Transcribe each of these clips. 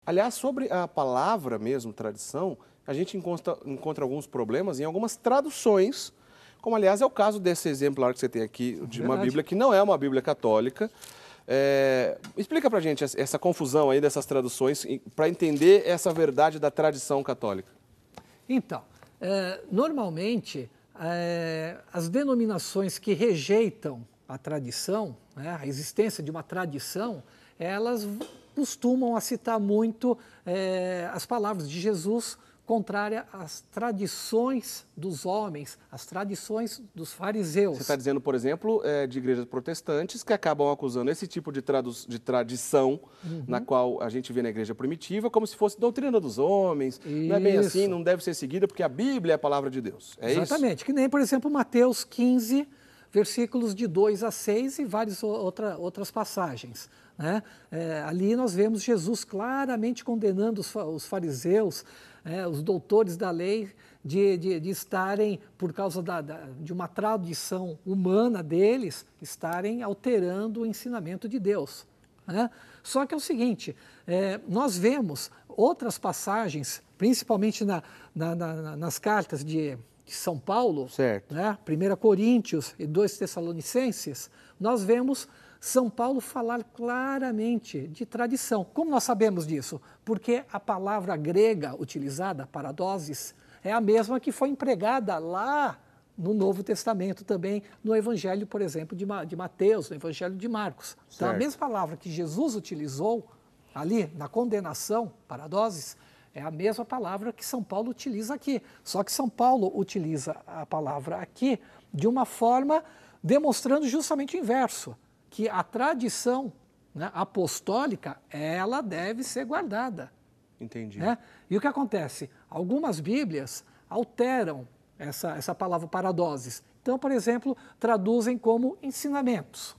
Aliás, sobre a palavra mesmo, tradição, a gente encontra alguns problemas em algumas traduções, como aliás é o caso desse exemplar que você tem aqui, de uma Bíblia que não é uma Bíblia católica. Explica pra gente essa confusão aí dessas traduções, para entender essa verdade da tradição católica. Então, normalmente, as denominações que rejeitam a tradição, né, a existência de uma tradição, elas costumam a citar muito as palavras de Jesus contrária às tradições dos homens, às tradições dos fariseus. Você está dizendo, por exemplo, de igrejas protestantes que acabam acusando esse tipo de tradição, na qual a gente vê na igreja primitiva, como se fosse doutrina dos homens, não é bem assim, não deve ser seguida, porque a Bíblia é a palavra de Deus. É Exatamente, isso? Que nem, por exemplo, Mateus 15, versículos de 2 a 6 e várias outras passagens. Né? Ali nós vemos Jesus claramente condenando os fariseus, os doutores da lei, de estarem, por causa de uma tradição humana deles, estarem alterando o ensinamento de Deus. Né? Só que é o seguinte, nós vemos outras passagens, principalmente nas cartas de São Paulo, né? 1 Coríntios e 2 Tessalonicenses, nós vemos São Paulo falar claramente de tradição. Como nós sabemos disso? Porque a palavra grega utilizada, paradoses, é a mesma que foi empregada lá no Novo Testamento também, no Evangelho, por exemplo, de Mateus, no Evangelho de Marcos. Então, a mesma palavra que Jesus utilizou ali na condenação, paradoses, é a mesma palavra que São Paulo utiliza aqui. Só que São Paulo utiliza a palavra aqui de uma forma demonstrando justamente o inverso, que a tradição, né, apostólica, ela deve ser guardada. Entendi. Né? E o que acontece? Algumas Bíblias alteram essa palavra paradoses. Então, por exemplo, traduzem como ensinamentos.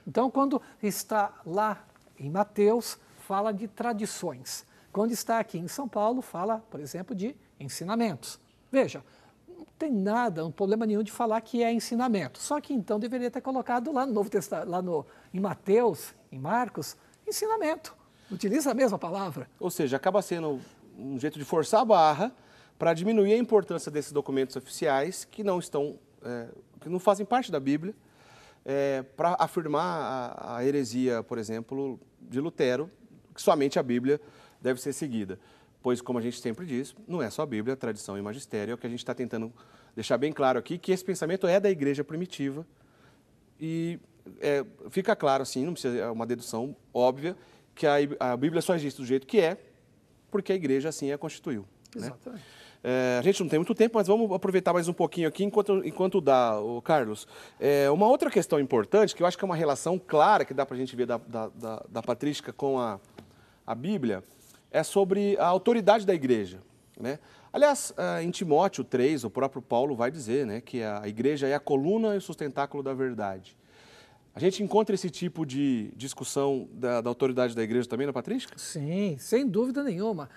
Então, quando está lá em Mateus, fala de tradições. Quando está aqui em São Paulo, fala, por exemplo, de ensinamentos. Veja, não tem nada, um problema nenhum de falar que é ensinamento. Só que então deveria ter colocado lá no Novo Testamento, em Mateus, em Marcos, ensinamento. Utiliza a mesma palavra. Ou seja, acaba sendo um jeito de forçar a barra para diminuir a importância desses documentos oficiais que não estão, que não fazem parte da Bíblia, para afirmar a heresia, por exemplo, de Lutero, que somente a Bíblia deve ser seguida. Pois, como a gente sempre diz, não é só a Bíblia, tradição e magistério, é o que a gente está tentando deixar bem claro aqui, que esse pensamento é da igreja primitiva e fica claro, assim, não precisa, é uma dedução óbvia, que a Bíblia só existe do jeito que é, porque a igreja assim a constituiu. Exatamente. Né? A gente não tem muito tempo, mas vamos aproveitar mais um pouquinho aqui enquanto dá, Carlos. Uma outra questão importante, que eu acho que é uma relação clara que dá para a gente ver da patrística com a Bíblia, é sobre a autoridade da igreja. Né? Aliás, em Timóteo 3, o próprio Paulo vai dizer, né, que a igreja é a coluna e o sustentáculo da verdade. A gente encontra esse tipo de discussão da autoridade da igreja também na patrística? Sim, sem dúvida nenhuma.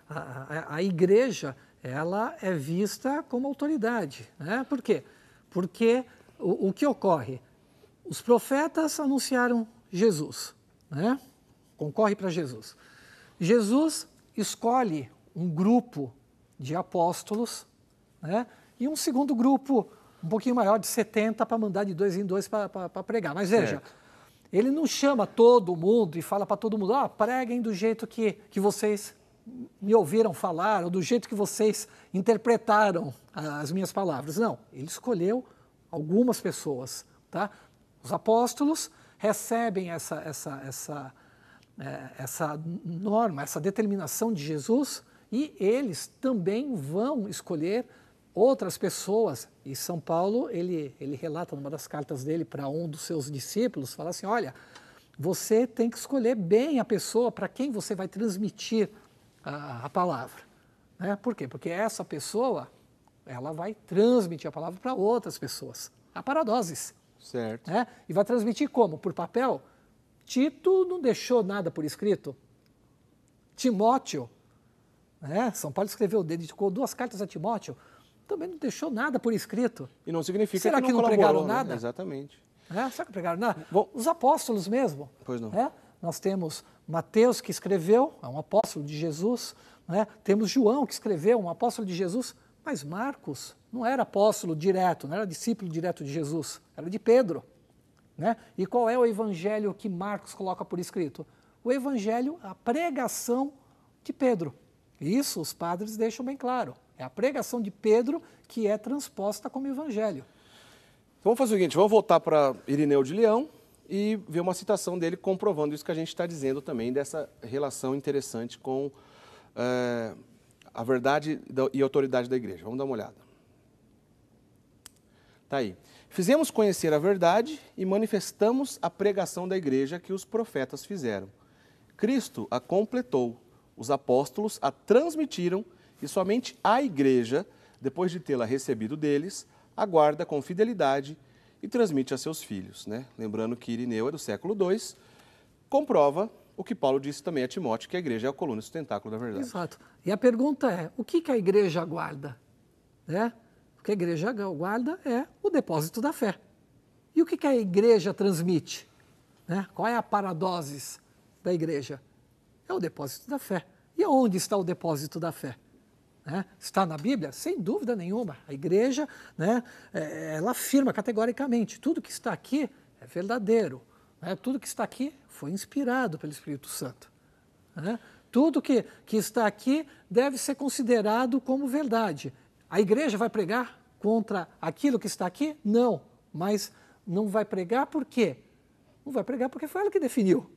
A igreja, ela é vista como autoridade. Né? Por quê? Porque o que ocorre? Os profetas anunciaram Jesus, né? Concorre para Jesus. Jesus escolhe um grupo de apóstolos, né? E um segundo grupo um pouquinho maior, de 70, para mandar de 2 em 2 para pregar. Mas veja, ele não chama todo mundo e fala para todo mundo, preguem do jeito que vocês me ouviram falar, ou do jeito que vocês interpretaram as minhas palavras. Não, ele escolheu algumas pessoas. Tá? Os apóstolos recebem essa norma, essa determinação de Jesus, e eles também vão escolher outras pessoas. E São Paulo, ele relata numa das cartas dele para um dos seus discípulos, fala assim, olha, você tem que escolher bem a pessoa para quem você vai transmitir a palavra. Né? Por quê? Porque essa pessoa, ela vai transmitir a palavra para outras pessoas. A paradoses. Certo. Né? E vai transmitir como? Por papel? Tito não deixou nada por escrito. Timóteo, né? São Paulo escreveu, dedicou 2 cartas a Timóteo, também não deixou nada por escrito. E não significa Será que não colaborou, pregaram né? nada? Exatamente. Será que pregaram nada? Bom, os apóstolos mesmo. Pois não. Nós temos Mateus, que escreveu, é um apóstolo de Jesus, né? Temos João, que escreveu, um apóstolo de Jesus, mas Marcos não era apóstolo direto, não era discípulo direto de Jesus, era de Pedro. Né? E qual é o evangelho que Marcos coloca por escrito? O evangelho, a pregação de Pedro. Isso os padres deixam bem claro. É a pregação de Pedro que é transposta como evangelho. Então vamos fazer o seguinte, vamos voltar para Irineu de Leão e ver uma citação dele comprovando isso que a gente está dizendo também, dessa relação interessante com a verdade e a autoridade da igreja. Vamos dar uma olhada. Está aí. Fizemos conhecer a verdade e manifestamos a pregação da igreja que os profetas fizeram. Cristo a completou, os apóstolos a transmitiram e somente a igreja, depois de tê-la recebido deles, aguarda com fidelidade e transmite a seus filhos. Né? Lembrando que Irineu é do século II, comprova o que Paulo disse também a Timóteo, que a igreja é a coluna e sustentáculo da verdade. Exato. E a pergunta é, o que a igreja aguarda? Né? O que a igreja aguarda é o depósito da fé. E o que a igreja transmite? Né? Qual é a paradosis da igreja? É o depósito da fé. E onde está o depósito da fé? Né? Está na Bíblia? Sem dúvida nenhuma. A igreja, né, ela afirma categoricamente, tudo que está aqui é verdadeiro. Né? Tudo que está aqui foi inspirado pelo Espírito Santo. Né? Tudo que está aqui deve ser considerado como verdade. A igreja vai pregar contra aquilo que está aqui? Não, mas não vai pregar por quê? Não vai pregar porque foi ela que definiu.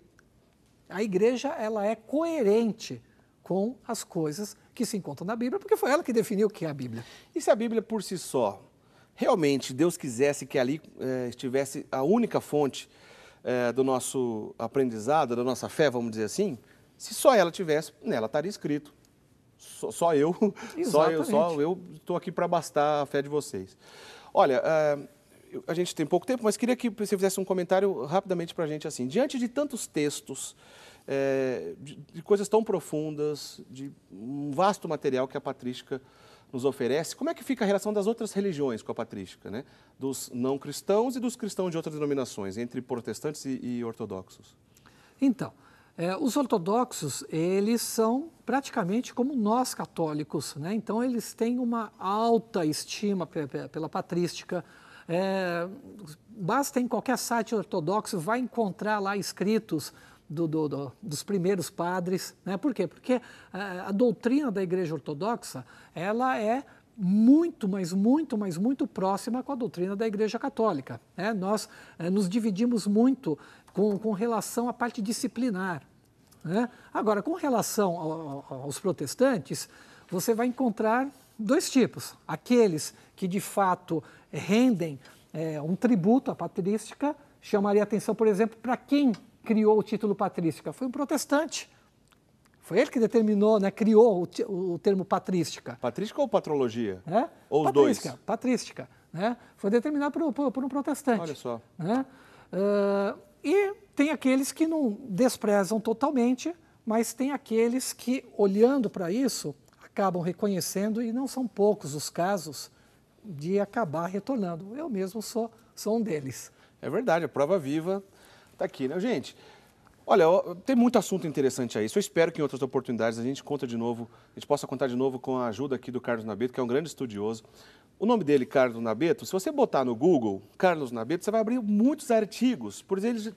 A igreja ela é coerente com as coisas que se encontram na Bíblia, porque foi ela que definiu o que é a Bíblia. E se a Bíblia por si só, realmente Deus quisesse que ali estivesse a única fonte do nosso aprendizado, da nossa fé, vamos dizer assim, se só ela tivesse, nela estaria escrito. Só eu estou aqui para bastar a fé de vocês. Olha, a gente tem pouco tempo, mas queria que você fizesse um comentário rapidamente para a gente assim. Diante de tantos textos, de coisas tão profundas, de um vasto material que a patrística nos oferece, como é que fica a relação das outras religiões com a patrística, né? Dos não cristãos e dos cristãos de outras denominações, entre protestantes e ortodoxos? Então, os ortodoxos, eles são praticamente como nós católicos, né? Então eles têm uma alta estima pela patrística. Basta em qualquer site ortodoxo, vai encontrar lá escritos dos primeiros padres. Né? Por quê? Porque a doutrina da Igreja Ortodoxa, ela é muito próxima com a doutrina da Igreja Católica. Né? Nós nos dividimos muito com relação à parte disciplinar. Né? Agora, com relação aos protestantes, você vai encontrar dois tipos. Aqueles que, de fato, rendem um tributo à patrística, chamaria atenção, por exemplo, para quem criou o título patrística. Foi um protestante. Foi ele que determinou, né, criou o termo patrística. Patrística ou patrologia? Ou os dois? Patrística. Né? Foi determinado por um protestante. Olha só. Né? E tem aqueles que não desprezam totalmente, mas tem aqueles que, olhando para isso, acabam reconhecendo, e não são poucos os casos, de acabar retornando. Eu mesmo sou um deles. É verdade, a prova viva está aqui, né, gente? Olha, tem muito assunto interessante aí. Eu espero que em outras oportunidades a gente possa contar de novo com a ajuda aqui do Carlos Nabeto, que é um grande estudioso. O nome dele, Carlos Nabeto, se você botar no Google, Carlos Nabeto, você vai abrir muitos artigos, por ele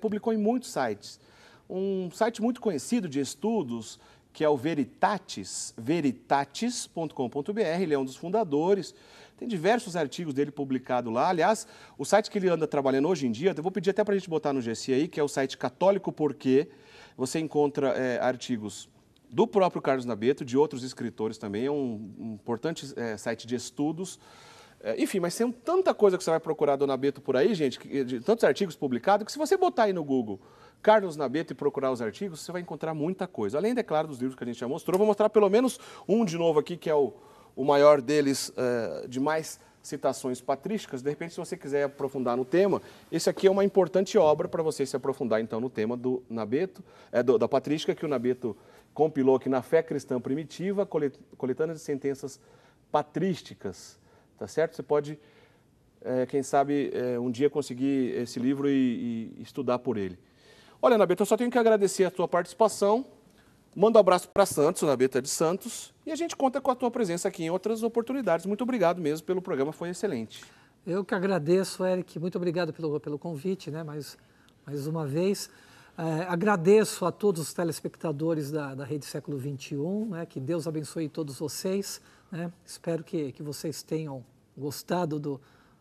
publicou em muitos sites. Um site muito conhecido de estudos, que é o veritatis.com.br, ele é um dos fundadores. Tem diversos artigos dele publicados lá. Aliás, o site que ele anda trabalhando hoje em dia, eu vou pedir até para a gente botar no GC aí, que é o site Católico Porquê. Você encontra artigos do próprio Carlos Nabeto, de outros escritores também. É um importante site de estudos. Enfim, mas tem tanta coisa que você vai procurar do Nabeto por aí, gente, de tantos artigos publicados, que se você botar aí no Google Carlos Nabeto e procurar os artigos, você vai encontrar muita coisa. Além, é claro, dos livros que a gente já mostrou. Vou mostrar pelo menos um de novo aqui, que é o maior deles, de mais citações patrísticas. De repente, se você quiser aprofundar no tema, esse aqui é uma importante obra para você se aprofundar, então, no tema do Nabeto, da patrística, que o Nabeto compilou aqui na Fé Cristã Primitiva, coletâneas de sentenças patrísticas. Tá certo? Você pode, quem sabe, um dia conseguir esse livro e estudar por ele. Olha, Nabeta, eu só tenho que agradecer a tua participação. Manda um abraço para Santos, Nabeta de Santos. E a gente conta com a tua presença aqui em outras oportunidades. Muito obrigado mesmo pelo programa, foi excelente. Eu que agradeço, Eric. Muito obrigado pelo convite, né? Mais uma vez. Agradeço a todos os telespectadores da Rede Século XXI, né? Que Deus abençoe todos vocês, né? Espero que vocês tenham gostado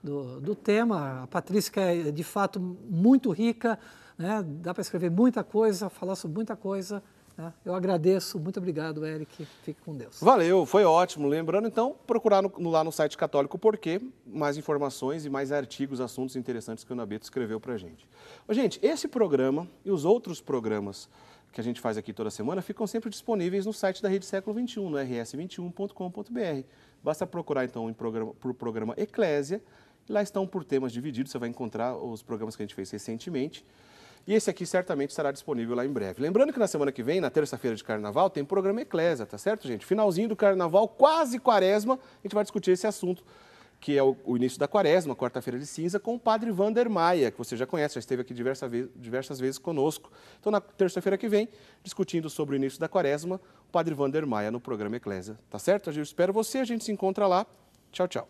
do tema. A Patrícia é de fato muito rica, né? Dá para escrever muita coisa, falar sobre muita coisa. Né? Eu agradeço, muito obrigado, Eric. Fique com Deus. Valeu, foi ótimo. Lembrando, então, procurar lá no site Católico Porquê mais informações e mais artigos, assuntos interessantes que o Nabeto escreveu para a gente. Gente, esse programa e os outros programas que a gente faz aqui toda semana ficam sempre disponíveis no site da Rede Século XXI, no rs21.com.br. Basta procurar, então, por programa Eclésia. E lá estão por temas divididos, você vai encontrar os programas que a gente fez recentemente. E esse aqui certamente estará disponível lá em breve. Lembrando que na semana que vem, na terça-feira de Carnaval, tem programa Eclésia, tá certo, gente? Finalzinho do Carnaval, quase Quaresma, a gente vai discutir esse assunto, que é o início da Quaresma, quarta-feira de cinza, com o padre Wander Maia, que você já conhece, já esteve aqui diversas vezes conosco. Então, na terça-feira que vem, discutindo sobre o início da Quaresma, o padre Wander Maia no programa Eclésia, tá certo? Eu espero você, a gente se encontra lá. Tchau, tchau.